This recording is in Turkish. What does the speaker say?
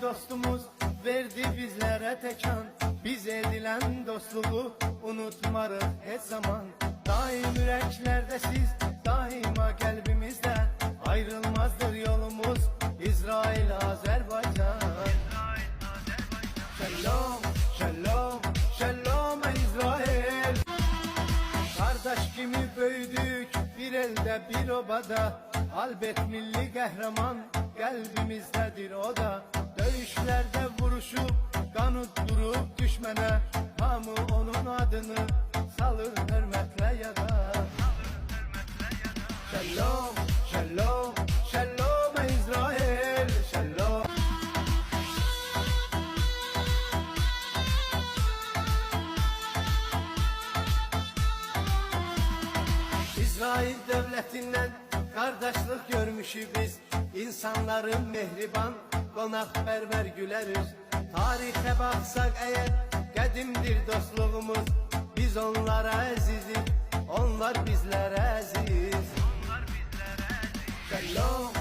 dostumuz verdi bizlere tekan. Biz edilen dostluğu unutmarız hiç zaman. Daim yüreklerde siz, daima kalbimizde. Ayrılmazdır yolumuz İsrail, Azerbaycan. Shalom, shalom, shalom İsrail. Kardeş kimi büyüdük bir elde bir obada. Albet milli kahraman kalbimizdedir o da. Dövüşlerde vuruşup kanıt durup düşmene. Hamı onun adını salır hürmetle ya da. Shalom, shalom, shalom İsrail, shalom. İsrail devletinden kardeşlik görmüşük biz. İnsanların mehriban, konakperver güleriz. Tarihe baksak eğer qədimdir dostluğumuz. Biz onlara əziziz, onlar bizlere aziz. Shalom,